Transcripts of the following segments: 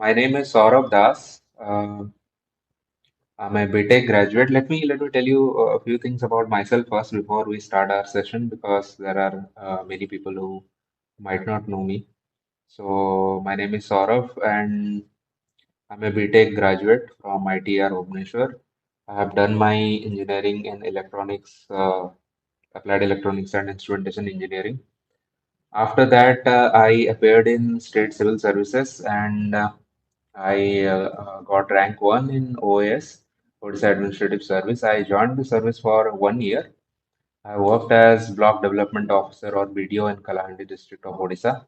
My name is Sourav Das. I'm a BTech graduate. Let me tell you a few things about myself first before we start our session because there are many people who might not know me. So my name is Sourav and I'm a BTech graduate from ITR Bhubaneswar. I have done my engineering in electronics, applied electronics and instrumentation engineering. After that, I appeared in state civil services and I got rank 1 in OAS, Odhisa Administrative Service. I joined the service for 1 year. I worked as Block Development Officer or BDO in Kalahandi district of Odisha.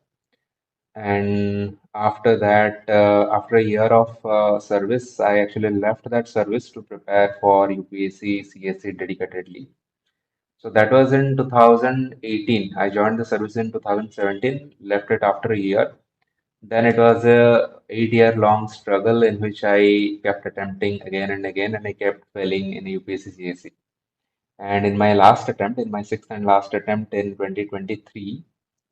And after that, after a year of service, I actually left that service to prepare for UPSC CSC dedicatedly. So that was in 2018. I joined the service in 2017, left it after a year. Then it was a 8 year long struggle in which I kept attempting again and again, and I kept failing in UPSC CSC. And in my last attempt, in my sixth and last attempt in 2023,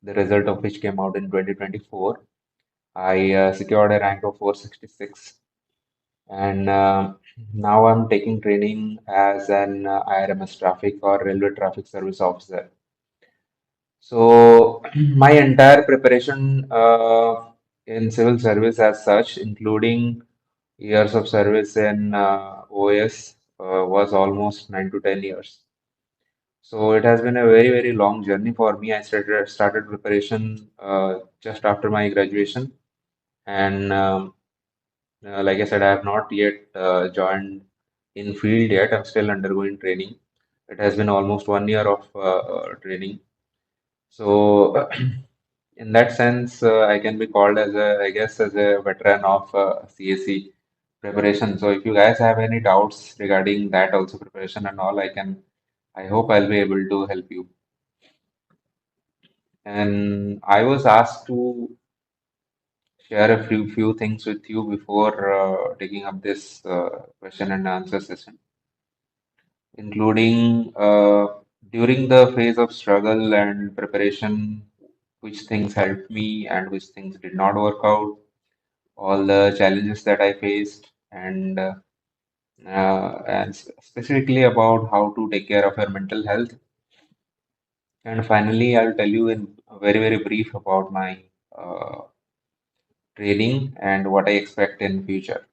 the result of which came out in 2024, I secured a rank of 466. And now I'm taking training as an IRMS traffic or railway traffic service officer. So my entire preparation in civil service as such, including years of service in OAS, was almost 9 to 10 years. So it has been a very, very long journey for me. I started preparation just after my graduation, and like I said, I have not yet joined in field yet. I'm still undergoing training. It has been almost 1 year of training. So in that sense, I can be called as a, I guess, as a veteran of CSE preparation. So if you guys have any doubts regarding that also preparation and all, I hope I'll be able to help you. And I was asked to share a few things with you before taking up this question and answer session, including during the phase of struggle and preparation, which things helped me and which things did not work out, all the challenges that I faced, and specifically about how to take care of your mental health. And finally, I'll tell you in very, very brief about my uh, training and what I expect in future.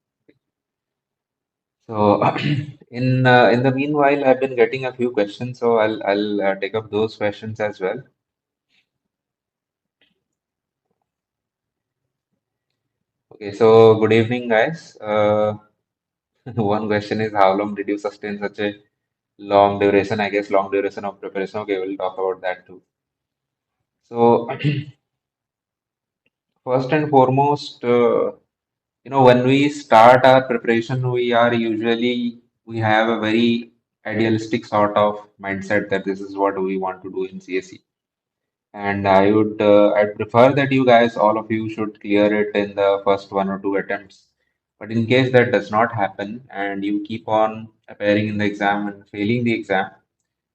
So, in the meanwhile, I've been getting a few questions, so I'll take up those questions as well. Okay, so good evening, guys. One question is how long did you sustain such a long duration? I guess long duration of preparation. Okay, we'll talk about that too. So, first and foremost, when we start our preparation, we have a very idealistic sort of mindset that this is what we want to do in CSE. And I'd prefer that you guys, all of you, should clear it in the first one or two attempts. But in case that does not happen and you keep on appearing in the exam and failing the exam,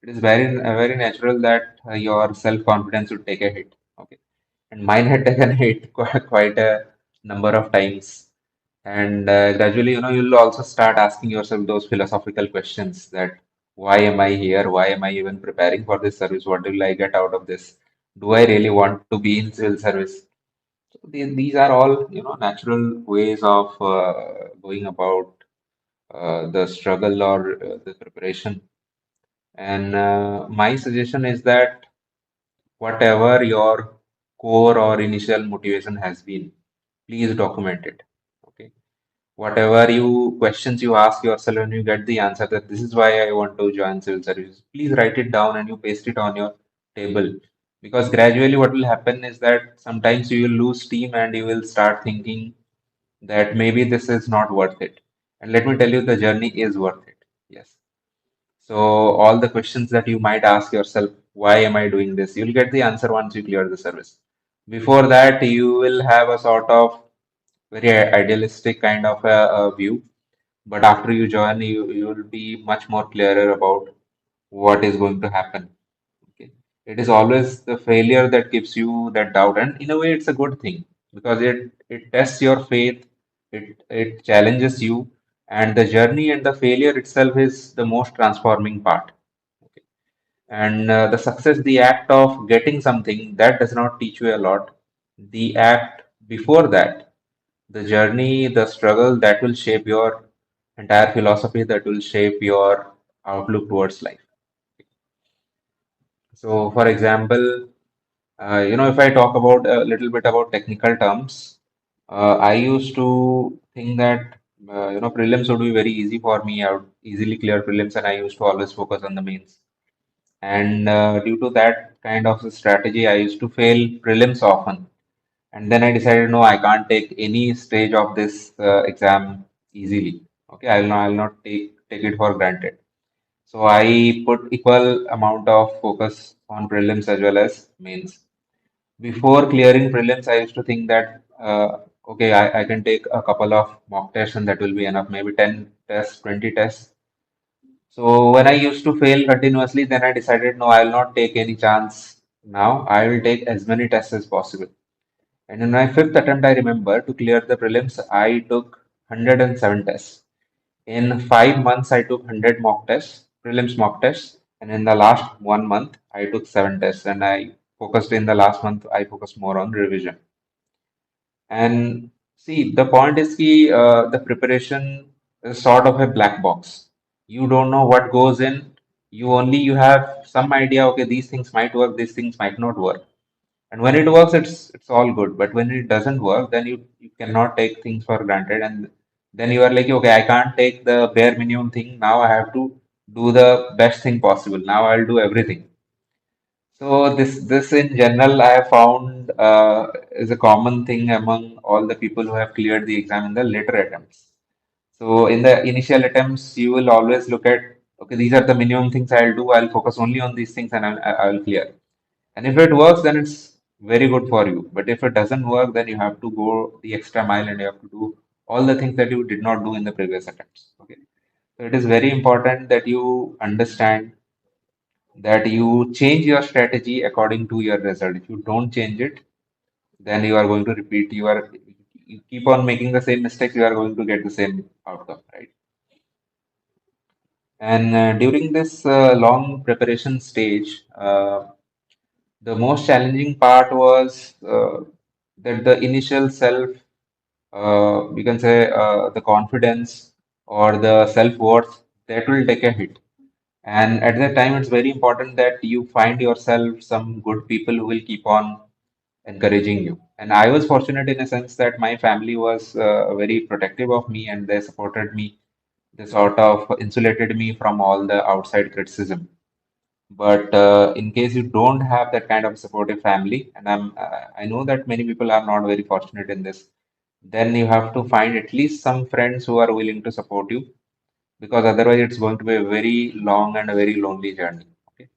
it is very natural that your self-confidence would take a hit. Okay, and mine had taken a hit quite a number of times. And gradually, you'll also start asking yourself those philosophical questions that why am I here? Why am I even preparing for this service? What will I get out of this? Do I really want to be in civil service? So these are all, natural ways of going about the struggle or the preparation. And my suggestion is that whatever your core or initial motivation has been, please document it. Okay, whatever you questions you ask yourself and you get the answer that this is why I want to join civil service, please write it down and you paste it on your table. Because gradually what will happen is that sometimes you will lose steam and you will start thinking that maybe this is not worth it. And let me tell you, the journey is worth it. Yes. So all the questions that you might ask yourself, why am I doing this? You'll get the answer once you clear the service. Before that, you will have a sort of very idealistic kind of a view, but after you join, you will be much more clearer about what is going to happen. Okay, it is always the failure that gives you that doubt, and in a way, it's a good thing because it tests your faith It challenges you, and the journey and the failure itself is the most transforming part. Okay. And the success, the act of getting something, that does not teach you a lot. The act before that, the journey, the struggle, that will shape your entire philosophy, that will shape your outlook towards life. So, for example, if I talk about a little bit about technical terms, I used to think that prelims would be very easy for me. I would easily clear prelims, and I used to always focus on the mains. And due to that kind of a strategy, I used to fail prelims often. And then I decided, no, I can't take any stage of this exam easily. Okay, I'll not take it for granted. So I put equal amount of focus on prelims as well as mains. Before clearing prelims, I used to think that okay, I can take a couple of mock tests and that will be enough, maybe 10 tests, 20 tests. So when I used to fail continuously, then I decided, no, I will not take any chance now. I will take as many tests as possible. And in my fifth attempt, I remember to clear the prelims, I took 107 tests. In 5 months, I took 100 mock tests, prelims mock tests. And in the last 1 month, I took 7 tests. And I focused in the last month, I focused more on revision. And see, the point is the preparation is sort of a black box. You don't know what goes in. You have some idea. Okay, these things might work. These things might not work. And when it works, it's all good. But when it doesn't work, then you cannot take things for granted. And then you are like, okay, I can't take the bare minimum thing. Now I have to do the best thing possible. Now I'll do everything. So this in general I have found is a common thing among all the people who have cleared the exam in the later attempts. So in the initial attempts, you will always look at, okay, these are the minimum things I'll do. I'll focus only on these things and I'll clear. And if it works, then it's very good for you. But if it doesn't work, then you have to go the extra mile and you have to do all the things that you did not do in the previous attempts. Okay. So it is very important that you understand that you change your strategy according to your result. If you don't change it, then you are going to repeat. You keep on making the same mistakes, you are going to get the same outcome, right? And during this long preparation stage, the most challenging part was that the initial self, we can say the confidence or the self worth, that will take a hit. And at that time, it's very important that you find yourself some good people who will keep on encouraging you. And I was fortunate in a sense that my family was very protective of me and they supported me. They sort of insulated me from all the outside criticism. But in case you don't have that kind of supportive family, and I know that many people are not very fortunate in this, then you have to find at least some friends who are willing to support you, because otherwise it's going to be a very long and a very lonely journey. Okay,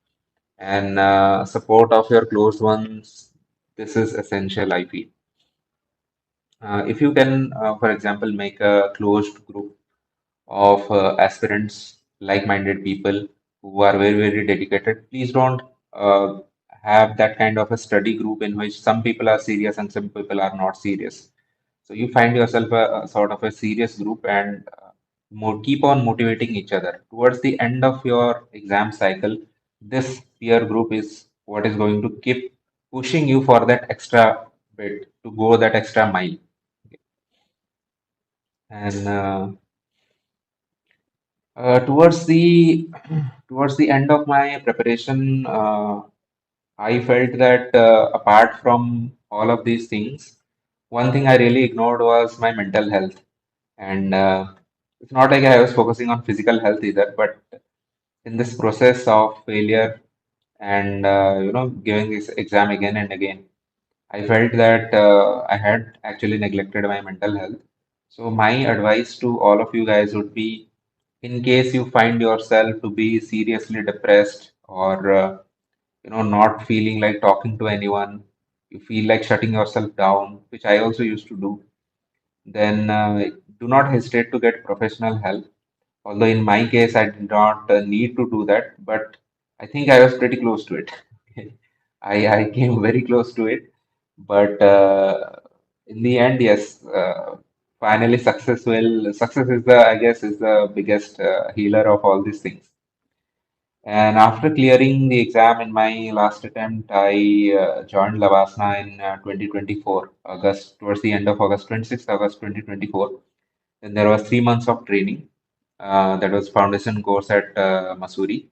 and support of your close ones, this is essential, I feel. If you can, for example, make a closed group of aspirants, like-minded people who are very, very dedicated. Please don't uh, have that kind of a study group in which some people are serious and some people are not serious. So you find yourself a sort of a serious group and keep on motivating each other. Towards the end of your exam cycle, this peer group is what is going to keep pushing you for that extra bit to go that extra mile. And towards the towards the end of my preparation, I felt that apart from all of these things, one thing I really ignored was my mental health. And it's not like I was focusing on physical health either, but in this process of failure and giving this exam again and again, I felt that I had actually neglected my mental health. So my advice to all of you guys would be, in case you find yourself to be seriously depressed or not feeling like talking to anyone, you feel like shutting yourself down, which I also used to do, then do not hesitate to get professional help. Although in my case, I did not need to do that, but I think I was pretty close to it. I came very close to it, but in the end, yes. finally success is the, I guess, is the biggest healer of all these things. And after clearing the exam in my last attempt, I joined Lavasna in 2024, August, towards the end of August, 26th August 2024. Then there was 3 months of training. That was foundation course at Masuri.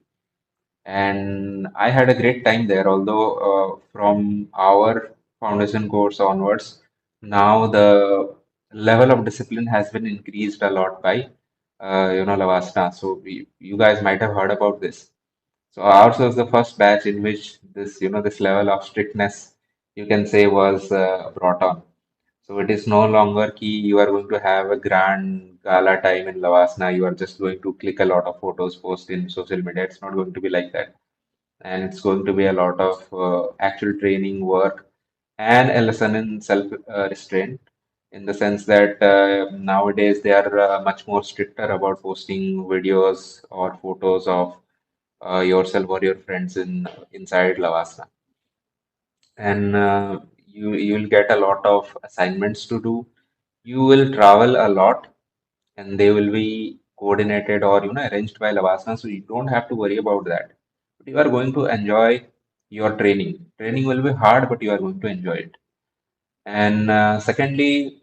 And I had a great time there, although from our foundation course onwards, now the level of discipline has been increased a lot by, Lavasna. So you guys might have heard about this. So ours was the first batch in which this level of strictness, you can say, was brought on. So it is no longer key you are going to have a grand gala time in Lavasna. You are just going to click a lot of photos, post in social media. It's not going to be like that. And it's going to be a lot of actual training work and a lesson in self restraint, in the sense that nowadays they are much more stricter about posting videos or photos of yourself or your friends inside Lavasana, and you will get a lot of assignments to do. You will travel a lot, and they will be coordinated or arranged by Lavasana, so you don't have to worry about that. But you are going to enjoy your training. Training will be hard, but you are going to enjoy it. And secondly,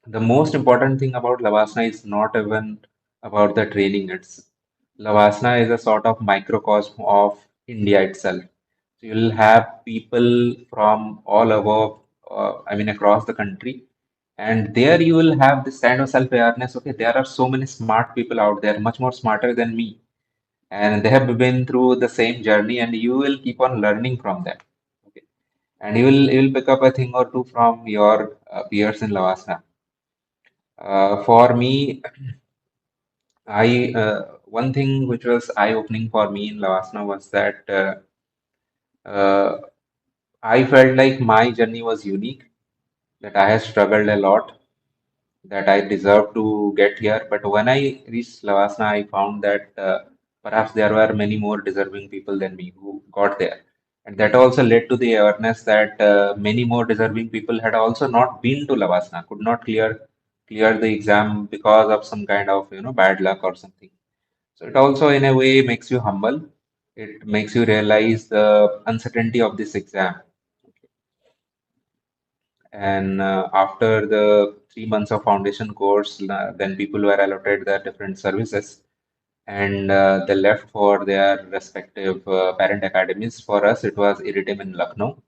the most important thing about Lavasana is not even about the training. It's Lavasana is a sort of microcosm of India itself. So you'll have people from all over, across the country, and there you will have this kind of self-awareness. Okay, there are so many smart people out there, much more smarter than me, and they have been through the same journey, and you will keep on learning from them. Okay, and you will pick up a thing or two from your peers in Lavasana. For me, I one thing which was eye-opening for me in Lavasana was that uh, I felt like my journey was unique, that I have struggled a lot, that I deserve to get here. But when I reached Lavasana, I found that perhaps there were many more deserving people than me who got there. And that also led to the awareness that many more deserving people had also not been to Lavasana, could not clear the exam because of some kind of bad luck or something. So it also in a way makes you humble. It makes you realize the uncertainty of this exam. And after the 3 months of foundation course, then people were allotted their different services, and they left for their respective parent academies. For us, it was Iridim in Lucknow.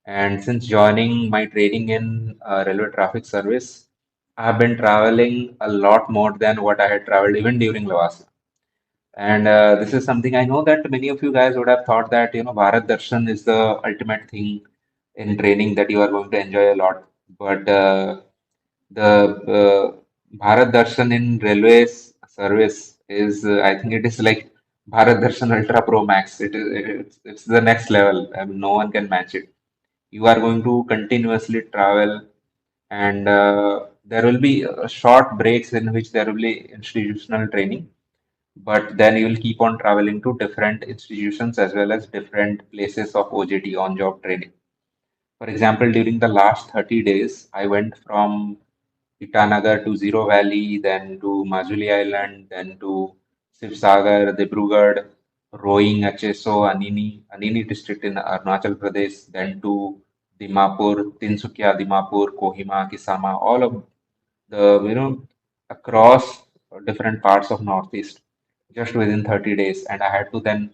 And since joining my training in railway traffic service, I've been traveling a lot more than what I had traveled even during Lavasa. And this is something I know that many of you guys would have thought that, Bharat Darshan is the ultimate thing in training that you are going to enjoy a lot. But the Bharat Darshan in railways service is, I think it is like Bharat Darshan Ultra Pro Max. It's the next level. I mean, no one can match it. You are going to continuously travel, and there will be short breaks in which there will be institutional training, but then you will keep on traveling to different institutions as well as different places of OJT, on job training. For example, during the last 30 days, I went from Itanagar to Zero Valley, then to Majuli Island, then to Sivsagar, Dibrugarh, Roing, Acheso, Anini district in Arunachal Pradesh, then to Dimapur, Tinsukia, Dimapur, Kohima, Kisama, all of the, across different parts of Northeast just within 30 days. And I had to then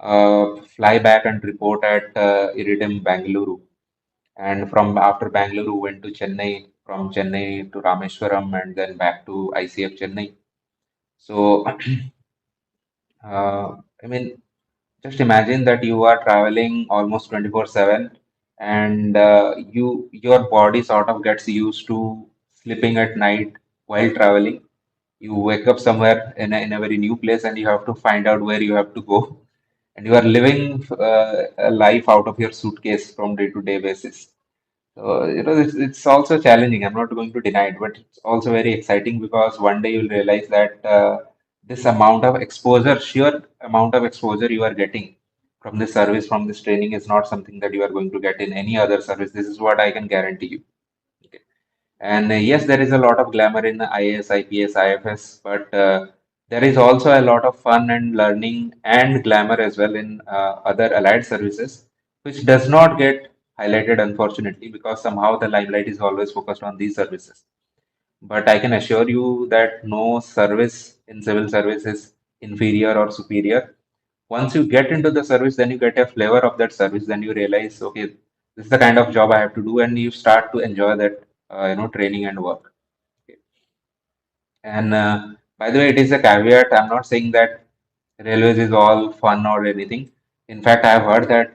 fly back and report at Iridim, Bangalore. And from after Bangalore, went to Chennai, from Chennai to Rameshwaram, and then back to ICF Chennai. So, I mean, just imagine that you are traveling almost 24/7, and your body sort of gets used to sleeping at night while traveling. You wake up somewhere in a very new place, and you have to find out where you have to go, and you are living a life out of your suitcase from day to day basis. So, it's also challenging. I'm not going to deny it, but it's also very exciting because one day you'll realize that this amount of exposure, sheer amount of exposure you are getting from this service, from this training, is not something that you are going to get in any other service. This is what I can guarantee you. Okay. And yes, there is a lot of glamour in IAS, IPS, IFS, but there is also a lot of fun and learning and glamour as well in other allied services, which does not get highlighted, unfortunately, because somehow the limelight is always focused on these services. But I can assure you that no service in civil service is inferior or superior. Once you get into the service, then you get a flavor of that service. Then you realize, okay, this is the kind of job I have to do, and you start to enjoy that, training and work. Okay. And by the way, it is a caveat. I'm not saying that railways is all fun or anything. In fact, I have heard that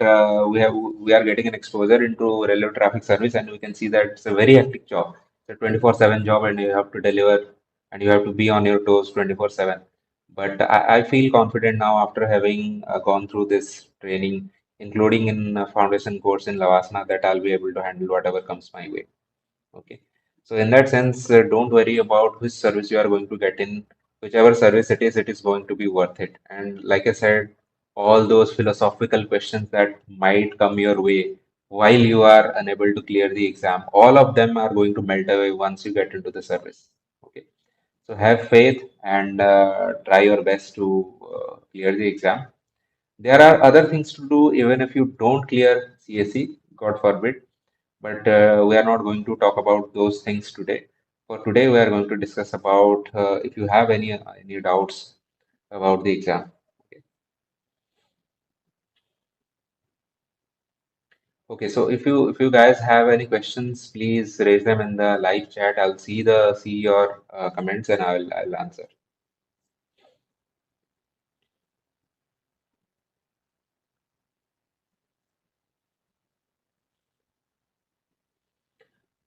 we are getting an exposure into railway traffic service, and we can see that it's a very hectic job. It's a 24/7 job, and you have to deliver, and you have to be on your toes 24/7. But I feel confident now after having gone through this training, including in foundation course in Lavasana, that I'll be able to handle whatever comes my way. Okay. So in that sense, don't worry about which service you are going to get in. Whichever service it is going to be worth it. And like I said, all those philosophical questions that might come your way while you are unable to clear the exam, all of them are going to melt away once you get into the service. Okay. So have faith and try your best to clear the exam. There are other things to do even if you don't clear CSE, God forbid, but we are not going to talk about those things today. For today, we are going to discuss about if you have any doubts about the exam. Okay. Okay, so if you guys have any questions, please raise them in the live chat. I'll see your comments and I'll answer.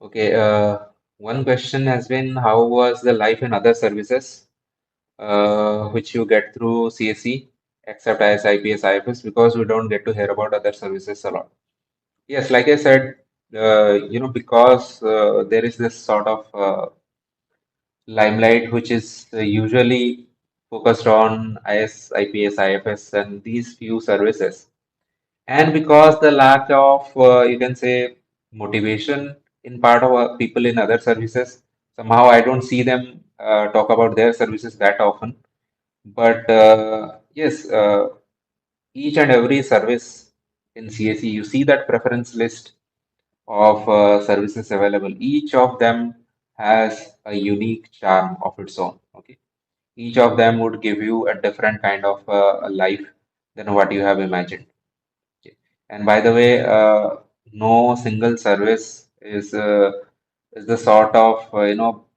Okay, one question has been how was the life in other services which you get through CSE, except IS, IPS, IFS, because we don't get to hear about other services a lot. Yes, like I said, because there is this sort of limelight which is usually focused on IS, IPS, IFS, and these few services, and because the lack of, you can say, motivation in part of people in other services, somehow I don't see them talk about their services that often. But yes, each and every service in CSE, you see that preference list of services available. Each of them has a unique charm of its own. Okay, each of them would give you a different kind of a life than what you have imagined. Okay. And by the way, no single service is the sort of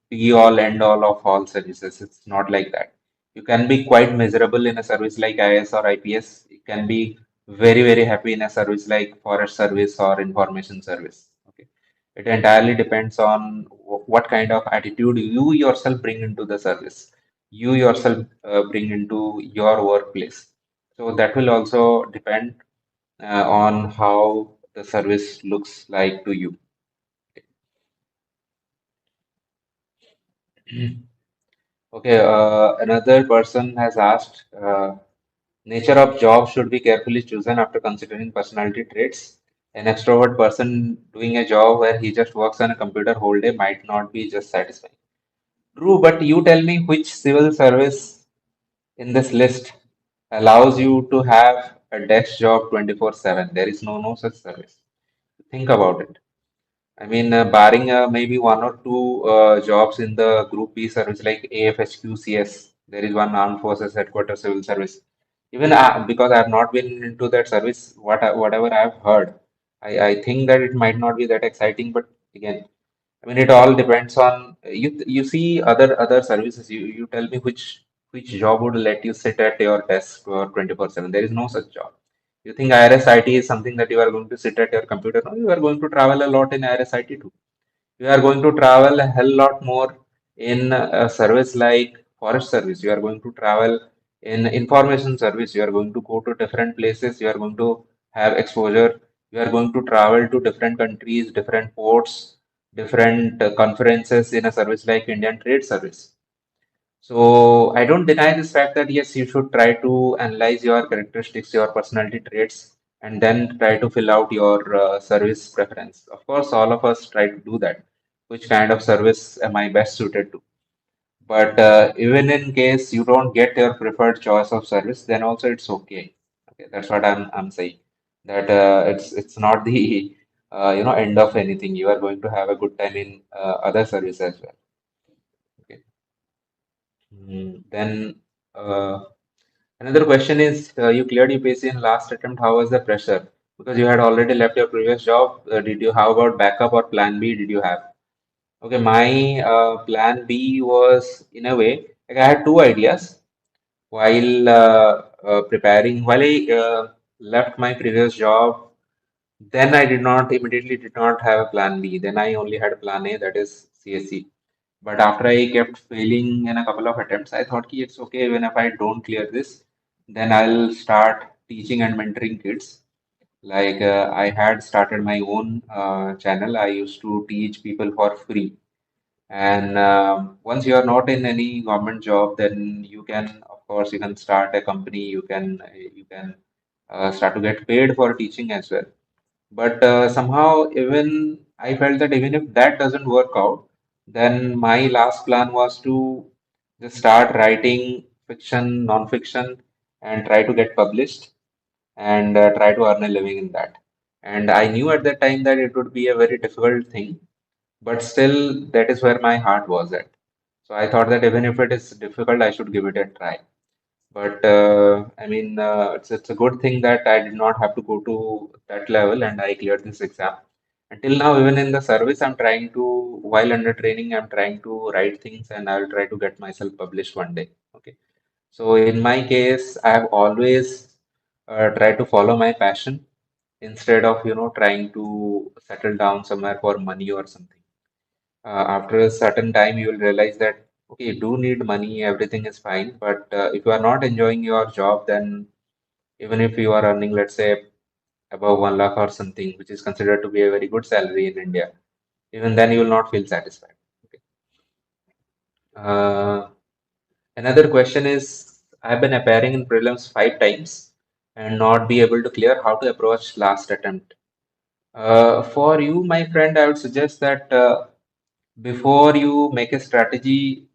be all end all of all services. It's not like that. You can be quite miserable in a service like IS or IPS. You can be very happy in a service like forest service or information service. Okay, it entirely depends on what kind of attitude you yourself bring into the service. You yourself bring into your workplace. So that will also depend on how the service looks like to you. Okay, another person has asked, nature of job should be carefully chosen after considering personality traits. An extrovert person doing a job where he just works on a computer whole day might not be just satisfying. True, but you tell me which civil service in this list allows you to have a desk job 24/7. There is no such service. Think about it. I mean, barring maybe one or two jobs in the Group B service like AFHQCS, there is one Armed Forces Headquarters Civil Service. Even because I have not been into that service, whatever I have heard, I think that it might not be that exciting. But again, I mean, it all depends on you. You see other services. You tell me which job would let you sit at your desk for 24/7. There is no such job. You think IRSIT is something that you are going to sit at your computer? No, you are going to travel a lot in IRSIT too. You are going to travel a hell lot more in a service like forest service. You are going to travel in information service. You are going to go to different places. You are going to have exposure. You are going to travel to different countries, different ports, different conferences in a service like Indian Trade Service. So I don't deny this fact that yes, you should try to analyze your characteristics, your personality traits, and then try to fill out your service preference. Of course, all of us try to do that. which kind of service am I best suited to. But even in case you don't get your preferred choice of service, then also it's okay. Okay, that's what I'm saying. That it's not the end of anything. You are going to have a good time in other service as well. Okay. Then uh, another question is, you cleared UPSC in last attempt. How was the pressure? Because you had already left your previous job. Did you how about backup or plan B? Did you have? Okay, my plan B was in a way like I had two ideas while preparing. While I left my previous job, then I did not have a plan B. Then I only had plan A, that is CSC. But after I kept failing in a couple of attempts, I thought ki it's okay even if I don't clear this, then I'll start teaching and mentoring kids. Like I had started my own channel. I used to teach people for free. And once you are not in any government job, then you can, of course, you can start a company. You can start to get paid for teaching as well. But somehow, even I felt that even if that doesn't work out, then my last plan was to just start writing fiction, non-fiction, and try to get published and try to earn a living in that. And I knew at that time that it would be a very difficult thing, but still, that is where my heart was at. So I thought that even if it is difficult, I should give it a try. But I mean, it's a good thing that I did not have to go to that level and I cleared this exam. Until now, even in the service, I'm trying to, while under training, I'm trying to write things and I'll try to get myself published one day. Okay. So in my case, I have always tried to follow my passion instead of, trying to settle down somewhere for money or something. After a certain time, you will realize that, okay, you do need money, everything is fine. But if you are not enjoying your job, then even if you are earning, let's say, above 1 lakh or something, which is considered to be a very good salary in India, even then you will not feel satisfied. Okay. Uh, Another question is, I've been appearing in prelims 5 times and not be able to clear how to approach last attempt. For you, my friend, I would suggest that before you make a strategy,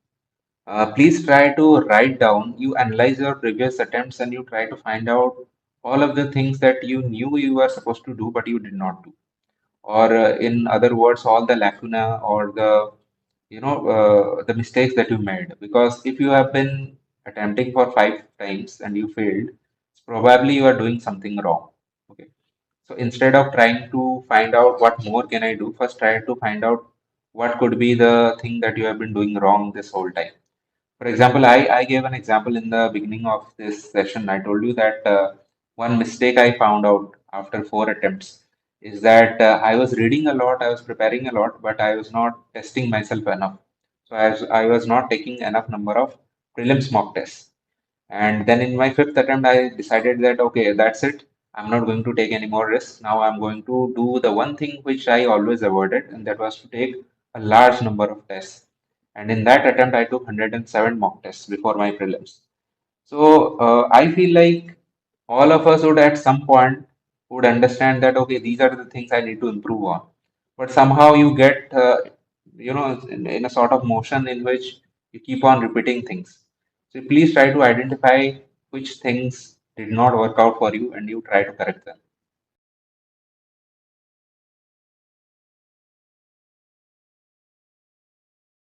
please try to write down, you analyze your previous attempts and you try to find out all of the things that you knew you were supposed to do but you did not do. Or in other words, all the lacuna or the mistakes that you made. Because if you have been attempting for 5 times and you failed, probably you are doing something wrong. Okay. So instead of trying to find out what more can I do, first try to find out what could be the thing that you have been doing wrong this whole time. For example, I gave an example in the beginning of this session. I told you that one mistake I found out after 4 attempts is that I was reading a lot, I was preparing a lot, but I was not testing myself enough. So I was not taking enough number of prelims mock tests. And then in my fifth attempt, I decided that, okay, that's it. I'm not going to take any more risks. Now I'm going to do the one thing which I always avoided, and that was to take a large number of tests. And in that attempt, I took 107 mock tests before my prelims. So I feel like all of us would at some point would understand that, okay, these are the things I need to improve on. But somehow you get, in a sort of motion in which you keep on repeating things. So please try to identify which things did not work out for you and you try to correct them.